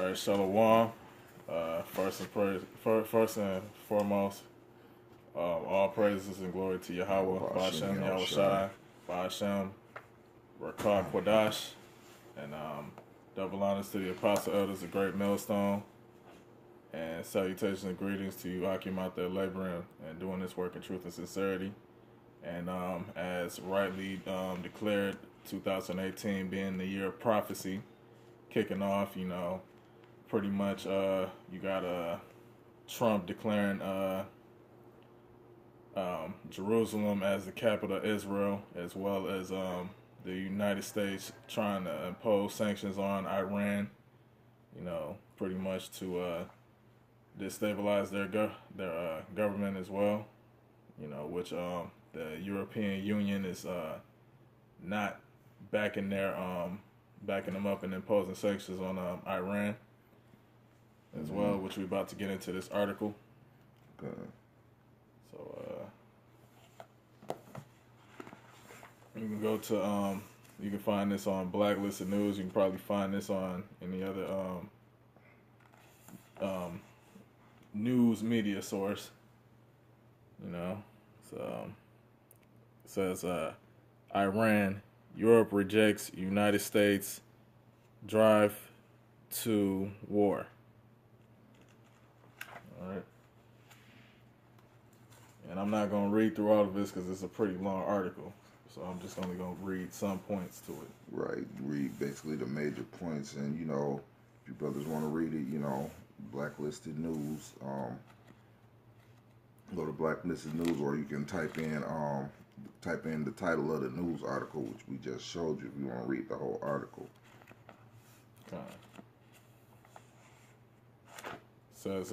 All right, Shalom. First and foremost, all praises and glory to Yahweh, Ba'ashem, Yahweh Shai, Ba'ashem, Rakah Quadash, and double honors to the apostle elders, the great millstone, and salutations and greetings to you, Akim, out there laboring and doing this work in truth and sincerity. And as rightly declared, 2018 being the year of prophecy, kicking off, pretty much you got Trump declaring Jerusalem as the capital of Israel, as well as the United States trying to impose sanctions on Iran, pretty much to destabilize their government as well, which the European Union is not backing them up and imposing sanctions on Iran as well, which we're about to get into this article. Okay. So you can go to you can find this on Blacklisted News. You can probably find this on any other news media source. So it says Iran, Europe rejects United States drive to war. All right. And I'm not going to read through all of this because it's a pretty long article. So I'm just only going to read some points to it. Right. Read basically the major points. And, if you brothers want to read it, Blacklisted News, go to Blacklisted News, or you can type in the title of the news article, which we just showed you, if you want to read the whole article. Okay. Says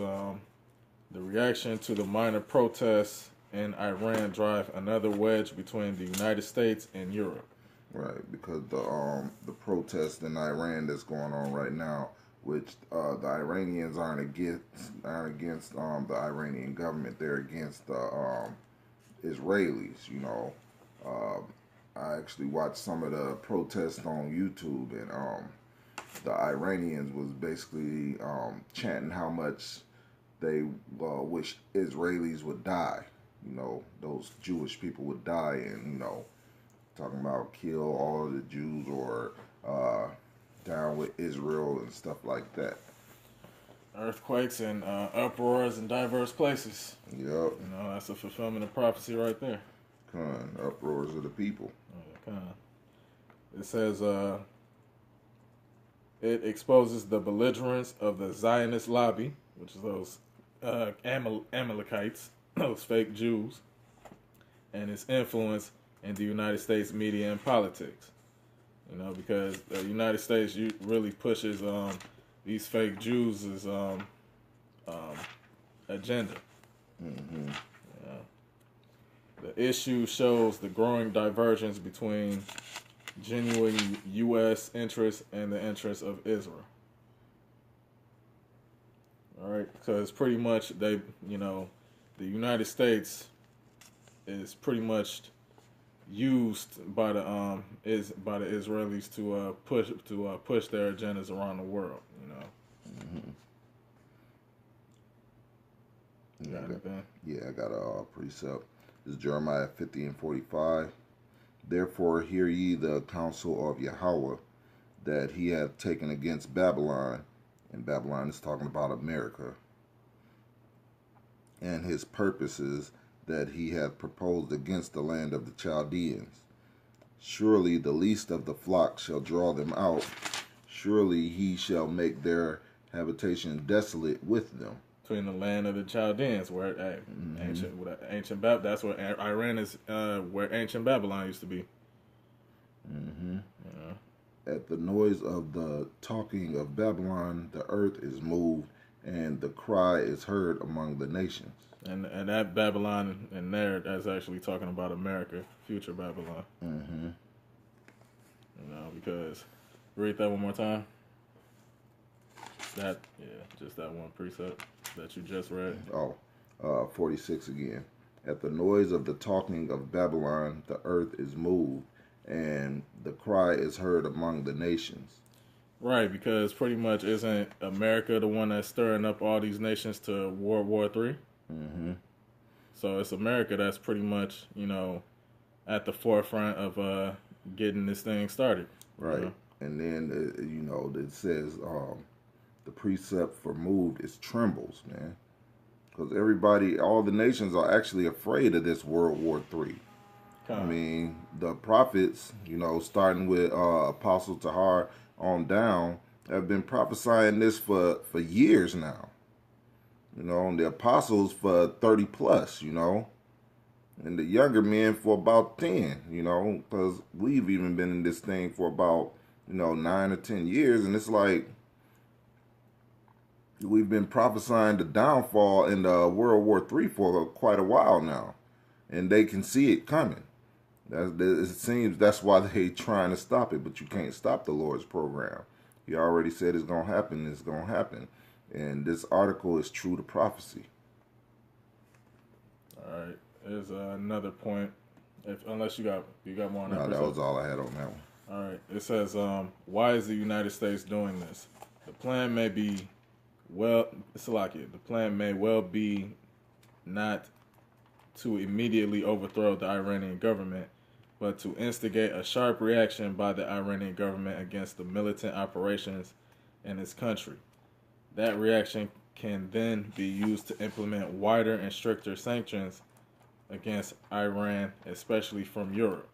the reaction to the minor protests in Iran drive another wedge between the United States and Europe. Right, because the protest in Iran that's going on right now, which the Iranians aren't against the Iranian government, they're against the Israelis. I actually watched some of the protests on YouTube, and the Iranians was basically chanting how much they wish Israelis would die. Those Jewish people would die, and talking about kill all of the Jews, or down with Israel and stuff like that. Earthquakes and uproars in diverse places. Yep. That's a fulfillment of prophecy right there. Uproars of the people. It says it exposes the belligerence of the Zionist lobby, which is those Amalekites, those fake Jews, and its influence in the United States media and politics. Because the United States really pushes these fake Jews' agenda. Mm-hmm. The issue shows the growing divergence between genuine U.S. interests and the interests of Israel. All right, because pretty much the United States is pretty much used by the Israelis to push their agendas around the world. Mm-hmm. You got anything? Yeah, I got a precept. This is Jeremiah 50 and 45. Therefore hear ye the counsel of Yahweh that he hath taken against Babylon, and Babylon is talking about America, and his purposes that he hath proposed against the land of the Chaldeans. Surely the least of the flock shall draw them out. Surely he shall make their habitation desolate with them. Between the land of the Chaldeans, where ancient Babylon, that's where Iran is, where ancient Babylon used to be. Mm-hmm. At the noise of the talking of Babylon, the earth is moved, and the cry is heard among the nations. And that Babylon in there, that's actually talking about America, future Babylon. Mm-hmm. Because read that one more time. Just that one precept that you just read. 46 again. At the noise of the talking of Babylon, the earth is moved, and the cry is heard among the nations. Right, because pretty much isn't America the one that's stirring up all these nations to World War III? Mm-hmm. So it's America that's pretty much, at the forefront of getting this thing started. You Right. know? And then, it says the precept for moved is trembles, man. Because everybody, all the nations are actually afraid of this World War III. I mean, the prophets, starting with Apostle Tahar on down, have been prophesying this for years now. And the apostles for 30 plus, and the younger men for about 10, because we've even been in this thing for about, 9 or 10 years. And it's like we've been prophesying the downfall in the World War III for quite a while now. And they can see it coming. It seems that's why they trying to stop it, but you can't stop the Lord's program. He already said it's going to happen. It's going to happen. And this article is true to prophecy. All right. There's another point. Unless you got more on that. No, that was all I had on that one. All right. It says, why is the United States doing this? The plan may be the plan may well be not to immediately overthrow the Iranian government, but to instigate a sharp reaction by the Iranian government against the militant operations in its country. That reaction can then be used to implement wider and stricter sanctions against Iran, especially from Europe.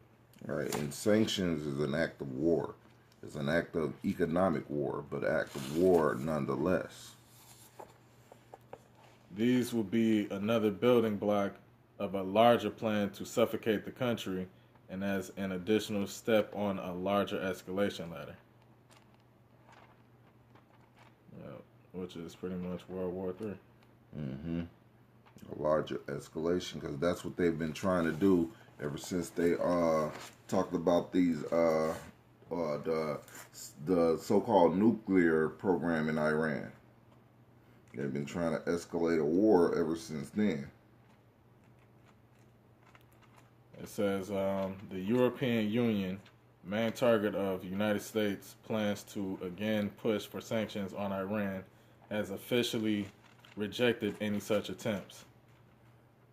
Right, and sanctions is an act of war. It's an act of economic war, but an act of war nonetheless. These will be another building block of a larger plan to suffocate the country and as an additional step on a larger escalation ladder. Which is pretty much World War III. Mm-hmm. A larger escalation, because that's what they've been trying to do ever since they talked about these the so-called nuclear program in Iran. They've been trying to escalate a war ever since then. It says the European Union, main target of United States, plans to again push for sanctions on Iran, has officially rejected any such attempts.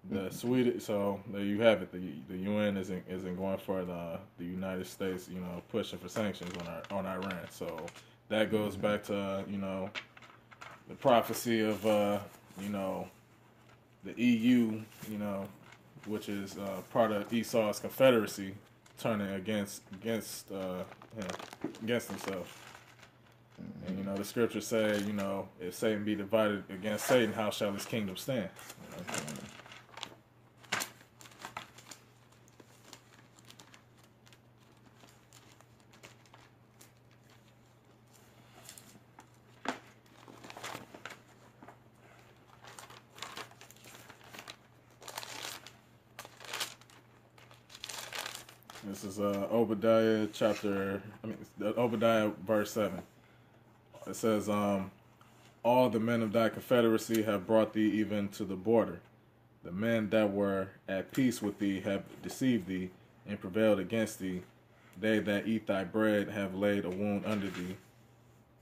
The Swedish, so there you have it. The UN isn't going for the United States, pushing for sanctions on Iran. So that goes back to the prophecy of the EU, which is part of Esau's Confederacy, turning against himself. And the scriptures say, if Satan be divided against Satan, how shall his kingdom stand? This is Obadiah Obadiah verse 7. It says, all the men of thy confederacy have brought thee even to the border. The men that were at peace with thee have deceived thee and prevailed against thee. They that eat thy bread have laid a wound under thee.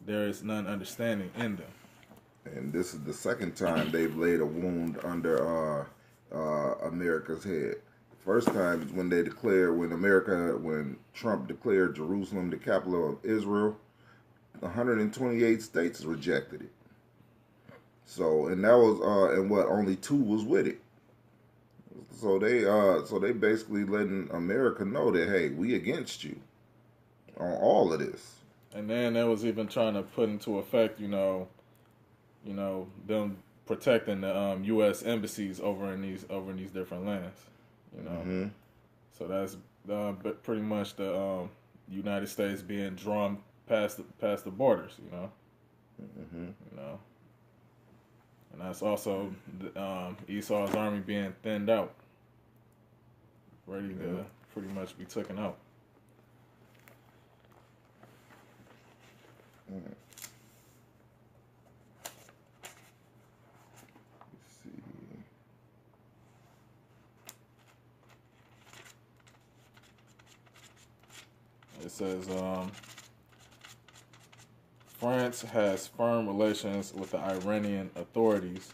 There is none understanding in them. And this is the second time they've laid a wound under America's head. First time is when when Trump declared Jerusalem the capital of Israel, 128 states rejected it. So, and that was only 2 was with it. So they basically letting America know that, hey, we against you on all of this. And then they was even trying to put into effect, them protecting the U.S. embassies over in these different lands. Mm-hmm. So that's pretty much the United States being drawn past the borders, Mm-hmm. and that's also Esau's army being thinned out, ready to pretty much be taken out. Mm. Let's see. It says, France has firm relations with the Iranian authorities,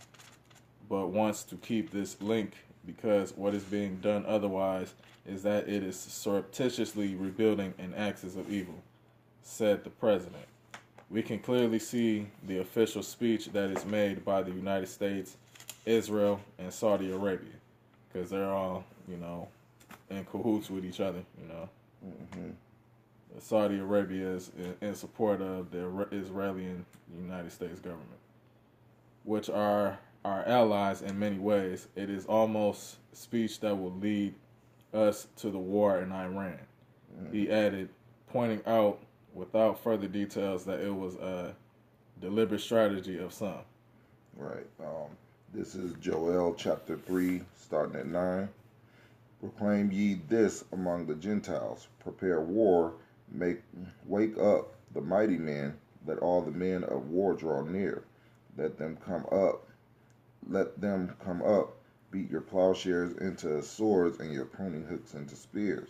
but wants to keep this link because what is being done otherwise is that it is surreptitiously rebuilding an axis of evil, said the president. We can clearly see the official speech that is made by the United States, Israel, and Saudi Arabia, because they're all, in cahoots with each other, Mm-hmm. Saudi Arabia is in support of the Israeli and United States government, which are our allies in many ways. It is almost speech that will lead us to the war in Iran. Mm-hmm. He added, pointing out without further details that it was a deliberate strategy of some. Right. This is Joel chapter 3, starting at 9. Proclaim ye this among the Gentiles. Prepare war. Wake up the mighty men. Let all the men of war draw near. Let them come up. Let them come up. Beat your plowshares into swords and your pruning hooks into spears.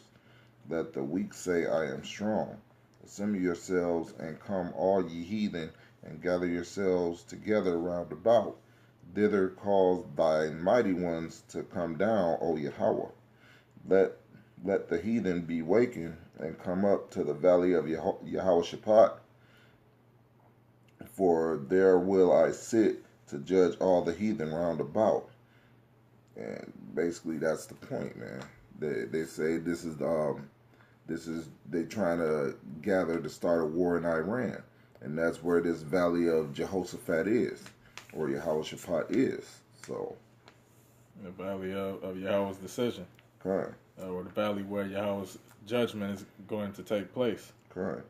Let the weak say, I am strong. Assemble yourselves and come, all ye heathen, and gather yourselves together round about. Thither cause thy mighty ones to come down, O Yahweh. Let the heathen be wakened and come up to the valley of Yahweh, for there will I sit to judge all the heathen round about. And basically that's the point, man. They say they trying to gather to start a war in Iran, and that's where this valley of Jehoshaphat is, or Yahweh is. So the valley of Yahweh's decision. Correct. Or the valley where Yahweh's judgment is going to take place. Correct.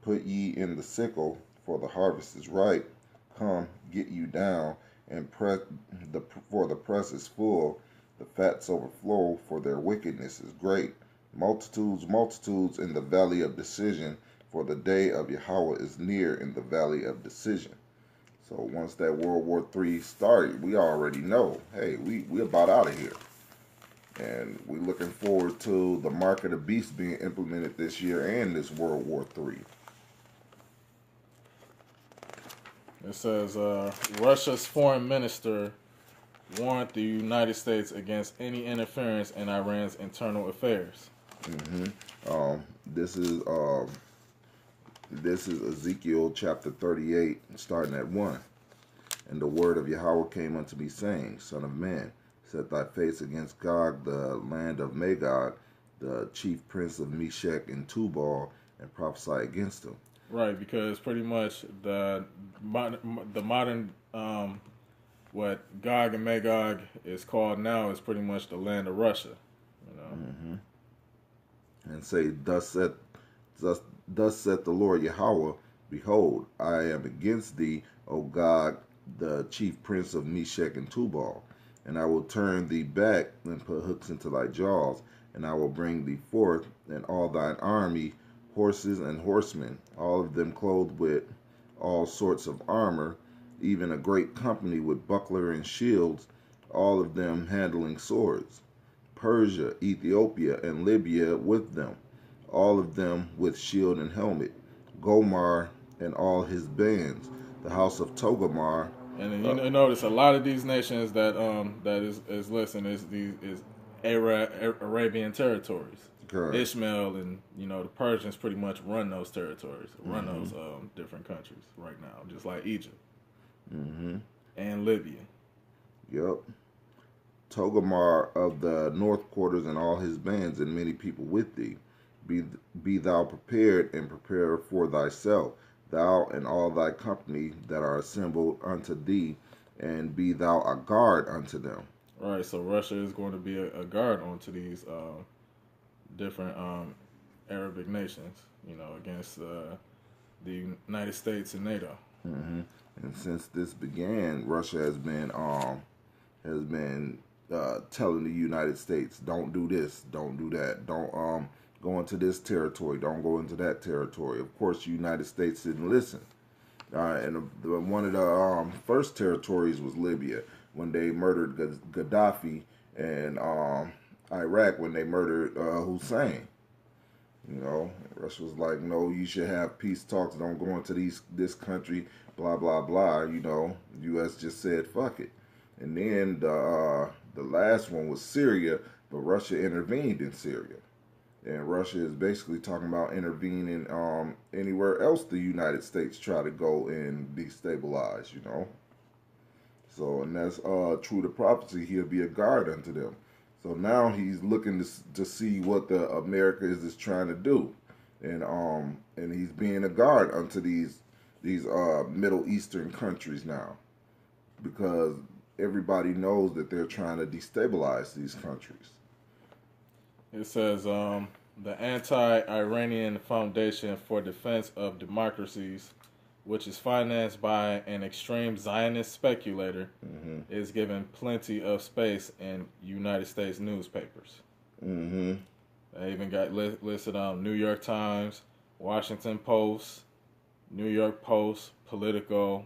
Put ye in the sickle, for the harvest is ripe. Come, get you down, and for the press is full, the fats overflow, for their wickedness is great. Multitudes, multitudes in the valley of decision, for the day of Yahweh is near in the valley of decision. So once that World War III started, we already know, hey, we about out of here. And we're looking forward to the mark of the beast being implemented this year and this World War III. It says, Russia's foreign minister warned the United States against any interference in Iran's internal affairs. Mm-hmm. This is Ezekiel chapter 38, starting at 1. And the word of Yahweh came unto me, saying, Son of man, set thy face against Gog, the land of Magog, the chief prince of Meshech and Tubal, and prophesy against him. Right, because pretty much the modern what Gog and Magog is called now is pretty much the land of Russia. Mm-hmm. And say, thus saith the Lord Yahweh, behold, I am against thee, O Gog, the chief prince of Meshech and Tubal. And I will turn thee back and put hooks into thy jaws, and I will bring thee forth, and all thine army, horses and horsemen, all of them clothed with all sorts of armor, even a great company with buckler and shields, all of them handling swords. Persia, Ethiopia, and Libya with them, all of them with shield and helmet. Gomar and all his bands, the house of Togarmah. And you notice a lot of these nations that is listed is Arabian territories. Correct. Ishmael and the Persians pretty much run those territories, run those different countries right now, just like Egypt and Libya. Yep. Togarmah of the north quarters and all his bands and many people with thee. Be thou prepared and prepare for thyself, thou and all thy company that are assembled unto thee, and be thou a guard unto them. Right, so Russia is going to be a guard onto these different Arabic nations, against the United States and NATO. Mm-hmm. And since this began, Russia has been telling the United States, don't do this, don't do that, don't go into this territory, don't go into that territory. Of course, the United States didn't listen. And one of the first territories was Libya, when they murdered Gaddafi, and Iraq when they murdered Hussein. You know, Russia was like, no, you should have peace talks. Don't go into this country. Blah blah blah. You know, U.S. just said fuck it. And then the last one was Syria, but Russia intervened in Syria. And Russia is basically talking about intervening anywhere else the United States try to go and destabilize, you know. So, and that's true to prophecy. He'll be a guard unto them. So now he's looking to see what the America is trying to do, and he's being a guard unto these Middle Eastern countries now, because everybody knows that they're trying to destabilize these countries. It says the Anti-Iranian Foundation for Defense of Democracies, which is financed by an extreme Zionist speculator, is given plenty of space in United States newspapers. Mm-hmm. They even got listed on New York Times, Washington Post, New York Post, Politico,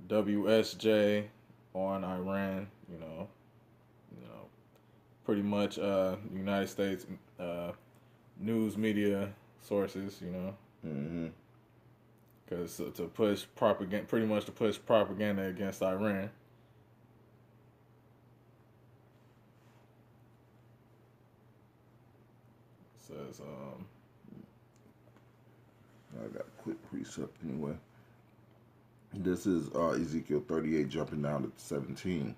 WSJ on Iran. You know, pretty much United States news media sources. You know. Mm-hmm. Because to push propaganda, pretty much to push propaganda against Iran. It says, I got a quick precept anyway. This is Ezekiel 38, jumping down to 17.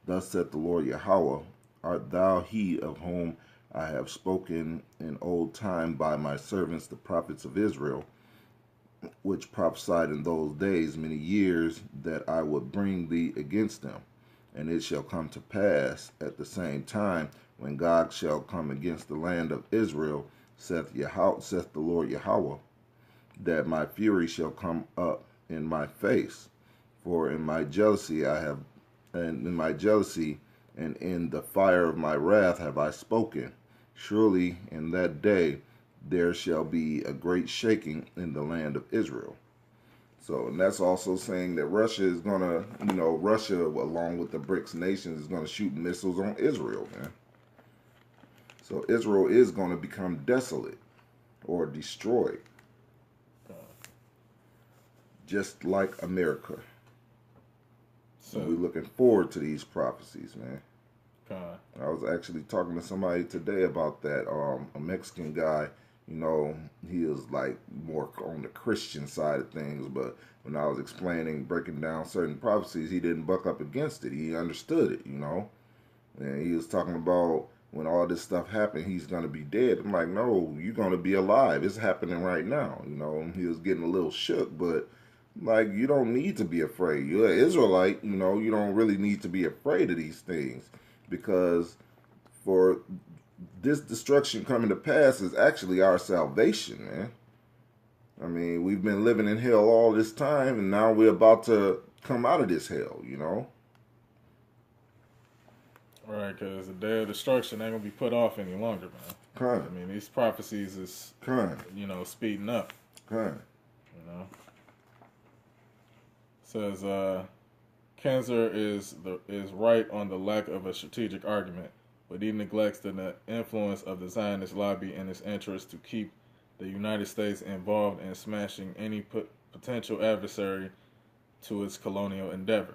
Thus saith the Lord Yahweh, art thou he of whom I have spoken in old time by my servants the prophets of Israel, which prophesied in those days many years that I would bring thee against them. And it shall come to pass at the same time, when God shall come against the land of Israel, saith the Lord Yahweh, that my fury shall come up in my face. For in my jealousy and in the fire of my wrath have I spoken. Surely in that day there shall be a great shaking in the land of Israel. So, and that's also saying that Russia is going to, Russia, along with the BRICS nations, is going to shoot missiles on Israel, man. So Israel is going to become desolate or destroyed. Just like America. So we're looking forward to these prophecies, man. I was actually talking to somebody today about that. A Mexican guy, he is like more on the Christian side of things, but when I was breaking down certain prophecies, he didn't buck up against it. He understood it, And he was talking about when all this stuff happened, he's going to be dead. I'm like, no, you're going to be alive. It's happening right now, He was getting a little shook, but like, you don't need to be afraid. You're an Israelite, you don't really need to be afraid of these things, because for this destruction coming to pass is actually our salvation, man. I mean, we've been living in hell all this time, and now we're about to come out of this hell, Right, because the day of destruction ain't going to be put off any longer, man. I mean, these prophecies is, speeding up. Says, Kenzer is right on the lack of a strategic argument, but he neglects the influence of the Zionist lobby and its interest to keep the United States involved in smashing any potential adversary to its colonial endeavor.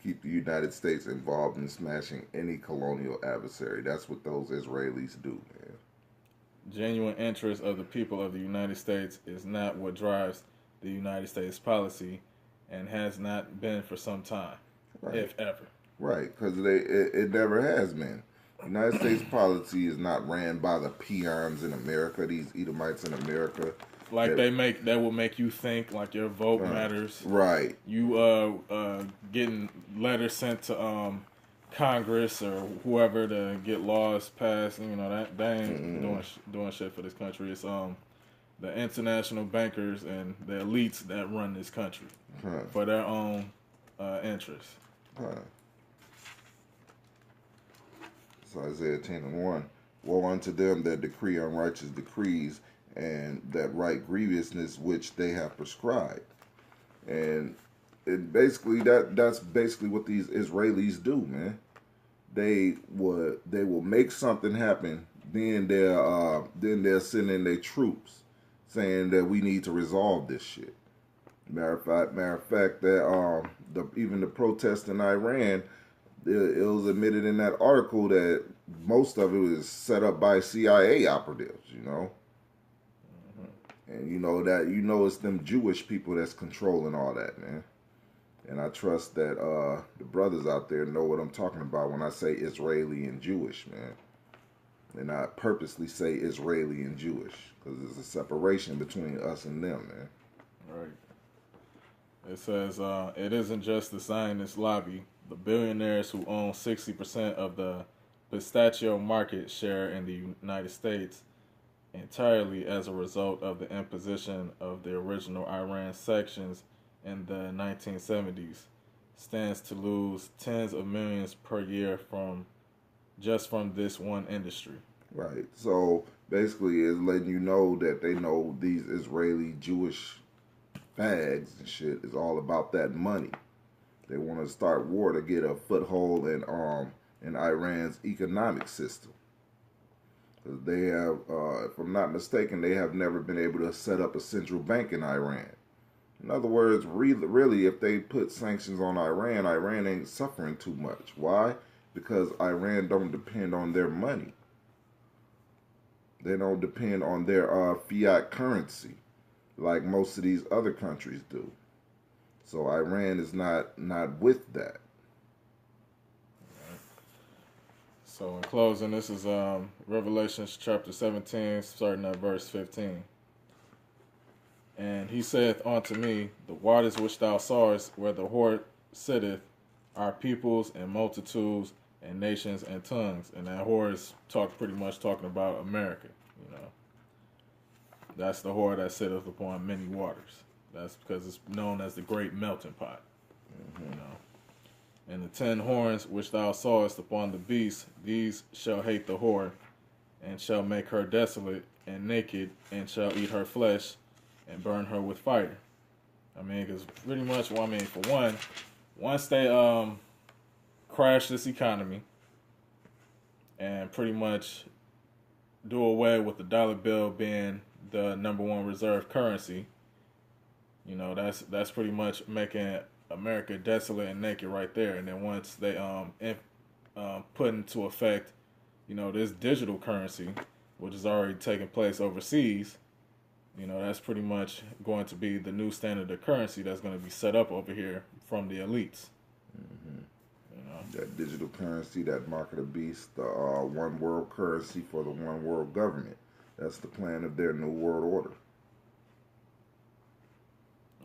Keep the United States involved in smashing any colonial adversary. That's what those Israelis do, man. Genuine interest of the people of the United States is not what drives the United States policy, and has not been for some time, if ever. Right, because it never has been. United States policy is not ran by the peons in America, these Edomites in America. Like that will make you think like your vote matters. Right. You getting letters sent to Congress or whoever to get laws passed. That they ain't doing shit for this country. It's the international bankers and the elites that run this country for their own interests. So Isaiah 10:1, woe unto them that decree unrighteous decrees, and that write grievousness which they have prescribed. And basically that's basically what these Israelis do, man. They will make something happen they're sending their troops saying that we need to resolve this shit. Matter of fact, that even the protests in Iran, it was admitted in that article that most of it was set up by CIA operatives. And it's them Jewish people that's controlling all that, man. And I trust that the brothers out there know what I'm talking about when I say Israeli and Jewish, man. And I purposely say Israeli and Jewish because there's a separation between us and them, man. Right. It says it isn't just the Zionist lobby. The billionaires who own 60% of the pistachio market share in the United States entirely as a result of the imposition of the original Iran sanctions in the 1970s, stands to lose tens of millions per year from this one industry. Right. So basically, it's letting you know that they know these Israeli Jewish fags and shit is all about that money. They want to start war to get a foothold in Iran's economic system. Because they have, if I'm not mistaken, they have never been able to set up a central bank in Iran. In other words, really, if they put sanctions on Iran, Iran ain't suffering too much. Why? Because Iran don't depend on their money. They don't depend on their fiat currency like most of these other countries do. So Iran is not with that. So in closing, this is Revelations chapter 17, starting at verse 15. And he saith unto me, the waters which thou sawest, where the whore sitteth, are peoples and multitudes and nations and tongues. And that whore is pretty much talking about America. That's the whore that sitteth upon many waters. That's because it's known as the great melting pot. And the 10 horns which thou sawest upon the beast, these shall hate the whore, and shall make her desolate and naked, and shall eat her flesh, and burn her with fire. Because pretty much, for one, once they crash this economy, and pretty much do away with the dollar bill being the number one reserve currency, that's pretty much making America desolate and naked right there. And then once they put into effect, this digital currency, which is already taking place overseas, that's pretty much going to be the new standard of currency that's going to be set up over here from the elites. That digital currency, that mark of the beast, the one world currency for the one world government. That's the plan of their new world order.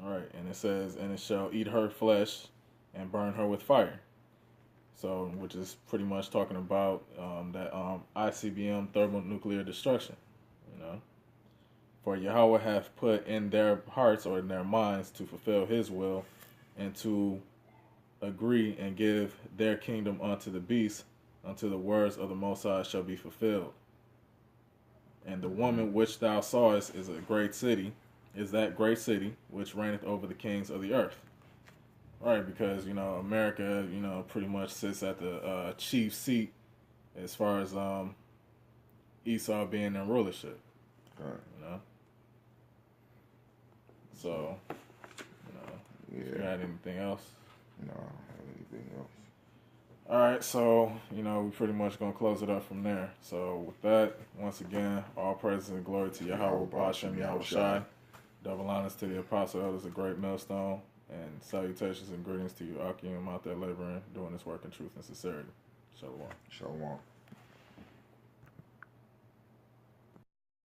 All right, and it says, and it shall eat her flesh and burn her with fire. So, which is pretty much talking about that ICBM thermonuclear destruction. For Yahweh hath put in their hearts or in their minds to fulfill his will and to agree and give their kingdom unto the beast until the words of the Most High shall be fulfilled. And the woman which thou sawest is that great city which reigneth over the kings of the earth. Right, because, America, pretty much sits at the chief seat as far as Esau being in rulership. Right. So, if you had anything else? No, I don't have anything else. All right, so, we're pretty much going to close it up from there. So, with that, once again, all praises and glory to Yahweh, Ba'ashem, Yahweh Shai. Double honors to the apostle elders, a great millstone, and salutations and greetings to you, Akim, out there laboring, doing this work in truth and sincerity. Shalom. Shalom.